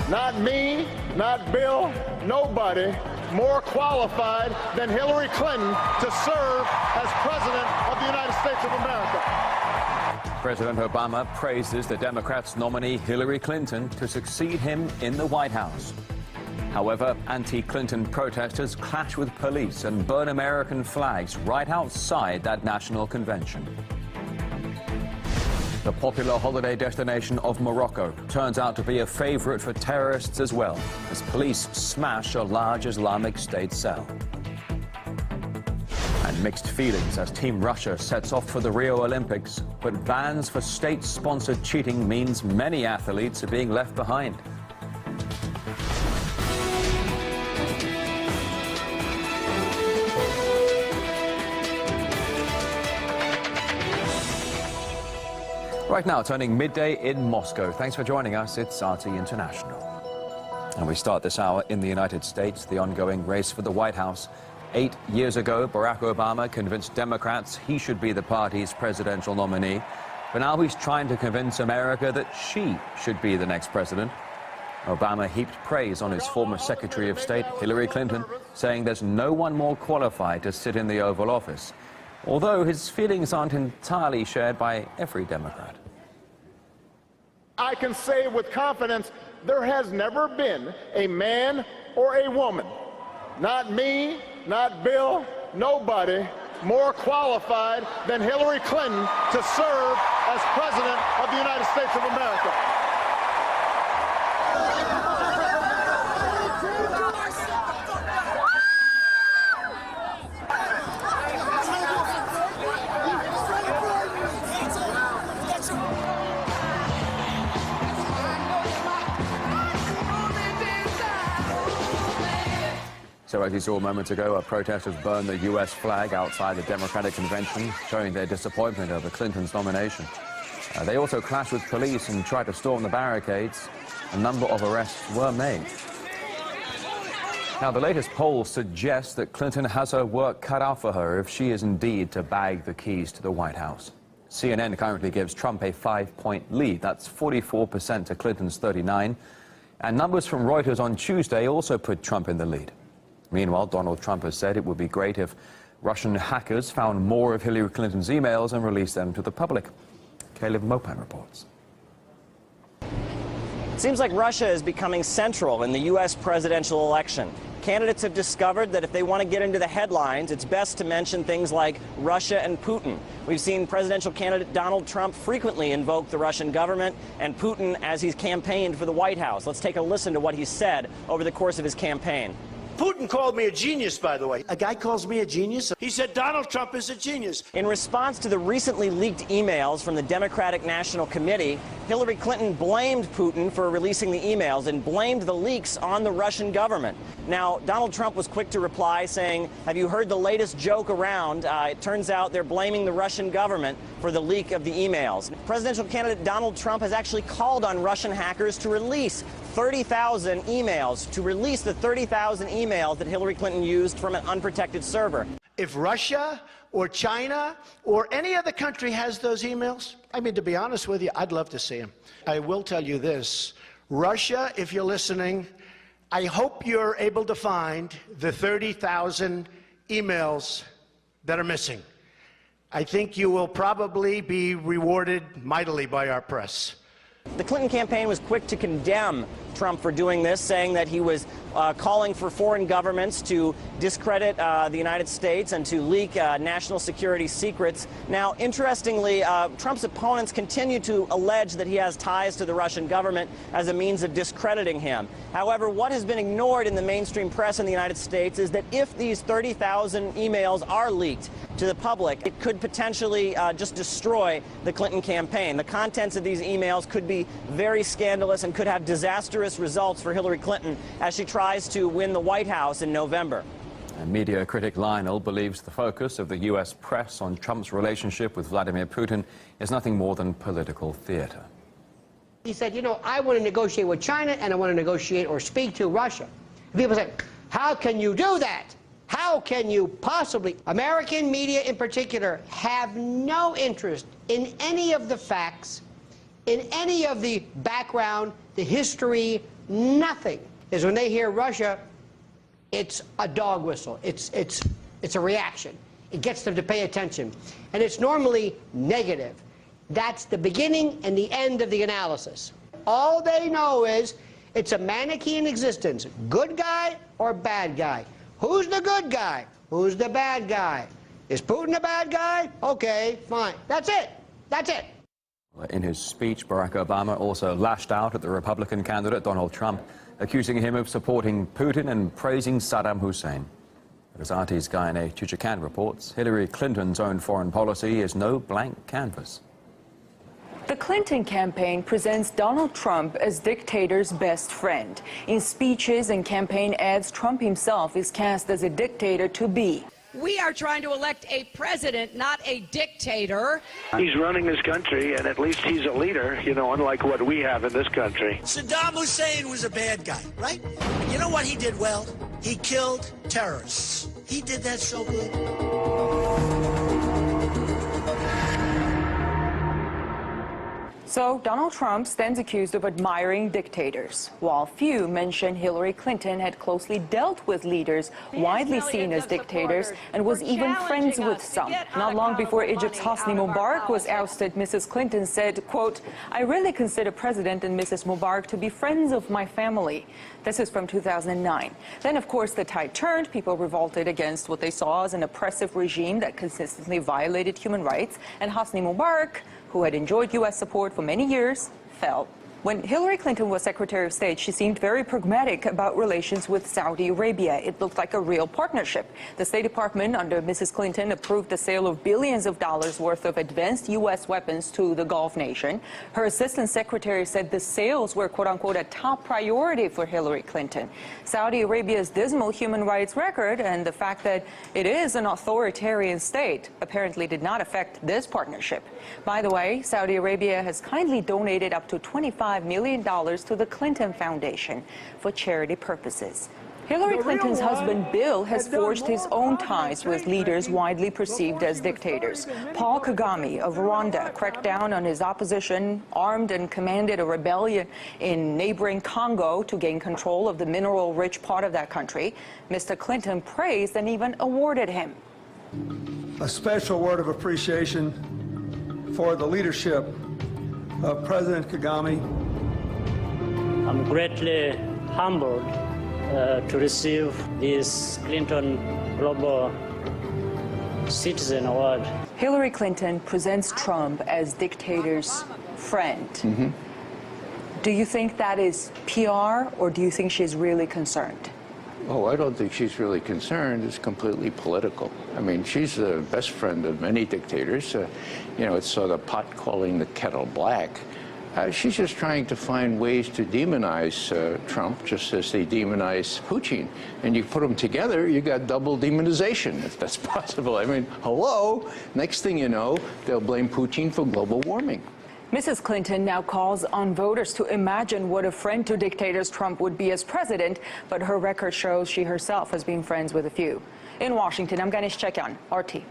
Not me, not Bill, nobody more qualified than Hillary Clinton to serve as President of the United States of America. President Obama praises the Democrats' nominee Hillary Clinton to succeed him in the White House. However, anti-Clinton protesters clash with police and burn American flags right outside that national convention. The popular holiday destination of Morocco turns out to be a favorite for terrorists as well, as police smash a large Islamic State cell. And mixed feelings as Team Russia sets off for the Rio Olympics, but bans for state-sponsored cheating means many athletes are being left behind. Right now, turning midday in Moscow. Thanks for joining us. It's RT International. And we start this hour in the United States, the ongoing race for the White House. 8 years ago, Barack Obama convinced Democrats he should be the party's presidential nominee. But now he's trying to convince America that she should be the next president. Obama heaped praise on his former Secretary of State, Hillary Clinton, saying there's no one more qualified to sit in the Oval Office. Although his feelings aren't entirely shared by every Democrat. I can say with confidence, there has never been a man or a woman, not me, not Bill, nobody, more qualified than Hillary Clinton to serve as President of the United States of America. So as you saw moments ago, protesters burned the U.S. flag outside the Democratic convention, showing their disappointment over Clinton's nomination. They also clashed with police and tried to storm the barricades. A number of arrests were made. Now, the latest polls suggest that Clinton has her work cut out for her if she is indeed to bag the keys to the White House. CNN currently gives Trump a 5-point lead. That's 44% to Clinton's 39%. And numbers from Reuters on Tuesday also put Trump in the lead. Meanwhile, Donald Trump has said it would be great if Russian hackers found more of Hillary Clinton's emails and released them to the public. Caleb Mopan reports. It seems like Russia is becoming central in the U.S. presidential election. Candidates have discovered that if they want to get into the headlines, it's best to mention things like Russia and Putin. We've seen presidential candidate Donald Trump frequently invoke the Russian government and Putin as he's campaigned for the White House. Let's take a listen to what he said over the course of his campaign. Putin called me a genius, by the way. A guy calls me a genius? He said Donald Trump is a genius. In response to the recently leaked emails from the Democratic National Committee, Hillary Clinton blamed Putin for releasing the emails and blamed the leaks on the Russian government. Now, Donald Trump was quick to reply saying, have you heard the latest joke around? It turns out they're blaming the Russian government for the leak of the emails. Presidential candidate Donald Trump has actually called on Russian hackers to release 30,000 emails, to release the 30,000 emails that Hillary Clinton used from an unprotected server. If Russia or China or any other country has those emails, I mean, to be honest with you, I'd love to see them. I will tell you this, Russia, if you're listening, I hope you're able to find the 30,000 emails that are missing. I think you will probably be rewarded mightily by our press. The Clinton campaign was quick to condemn Trump for doing this, saying that he was calling for foreign governments to discredit the United States and to leak national security secrets. Now, interestingly, Trump's opponents continue to allege that he has ties to the Russian government as a means of discrediting him. However, what has been ignored in the mainstream press in the United States is that if these 30,000 emails are leaked to the public, it could potentially just destroy the Clinton campaign. The contents of these emails could be very scandalous and could have disastrous results for Hillary Clinton as she tries to win the White House in November. And media critic Lionel believes the focus of the U.S. press on Trump's relationship with Vladimir Putin is nothing more than political theater. He said, you know, I want to negotiate with China and I want to negotiate or speak to Russia. People say, how can you do that? How can you possibly? American media in particular have no interest in any of the facts, in any of the background, the history, nothing is when they hear Russia, it's a dog whistle. It's a reaction. It gets them to pay attention. And it's normally negative. That's the beginning and the end of the analysis. All they know is it's a Manichaean existence. Good guy or bad guy? Who's the good guy? Who's the bad guy? Is Putin a bad guy? Okay, fine. That's it. That's it. In his speech, Barack Obama also lashed out at the Republican candidate Donald Trump, accusing him of supporting Putin and praising Saddam Hussein. As RT's Guyane Chuchakan reports, Hillary Clinton's own foreign policy is no blank canvas. The Clinton campaign presents Donald Trump as dictator's best friend. In speeches and campaign ads, Trump himself is cast as a dictator to be. We are trying to elect a president, not a dictator. He's running his country, and at least he's a leader, you know, unlike what we have in this country. Saddam Hussein was a bad guy, right? And you know what he did well? He killed terrorists. He did that so good. So Donald Trump stands accused of admiring dictators, while few mention Hillary Clinton had closely dealt with leaders widely seen as dictators and was even friends with some. Not long before Egypt's Hosni Mubarak was ousted, Mrs. Clinton said, quote, "I really consider President and Mrs. Mubarak to be friends of my family." This is from 2009. Then, of course, the tide turned. People revolted against what they saw as an oppressive regime that consistently violated human rights, and Hosni Mubarak, who had enjoyed U.S. support for many years, fell. When Hillary Clinton was Secretary of State, she seemed very pragmatic about relations with Saudi Arabia. It looked like a real partnership. The State Department under Mrs. Clinton approved the sale of billions of dollars worth of advanced U.S. weapons to the Gulf nation. Her Assistant Secretary said the sales were, quote-unquote, a top priority for Hillary Clinton. Saudi Arabia's dismal human rights record and the fact that it is an authoritarian state apparently did not affect this partnership. By the way, Saudi Arabia has kindly donated up to $25 million to the Clinton Foundation for charity purposes. Hillary Clinton's husband, Bill, has forged his own ties with leaders widely perceived as dictators. Paul Kagame of Rwanda cracked down on his opposition, armed and commanded a rebellion in neighboring Congo to gain control of the mineral-rich part of that country. Mr. Clinton praised and even awarded him. A special word of appreciation for the leadership of President Kagame. I'm greatly humbled to receive this Clinton Global Citizen Award. Hillary Clinton presents Trump as dictator's friend. Mm-hmm. Do you think that is PR, or do you think she's really concerned? Oh, I don't think she's really concerned. It's completely political. I mean, she's the best friend of many dictators. You know, it's sort of pot calling the kettle black. She's just trying to find ways to demonize Trump, just as they demonize Putin. And you put them together, you got double demonization, if that's possible. I mean, hello? Next thing you know, they'll blame Putin for global warming. Mrs. Clinton now calls on voters to imagine what a friend to dictators Trump would be as president, but her record shows she herself has been friends with a few. In Washington, I'm Ganesh Chekyan, RT.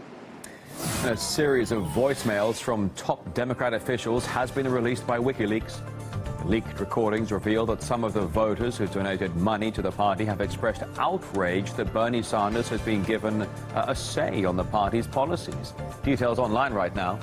A series of voicemails from top Democrat officials has been released by WikiLeaks. Leaked recordings reveal that some of the voters who donated money to the party have expressed outrage that Bernie Sanders has been given a say on the party's policies. Details online right now.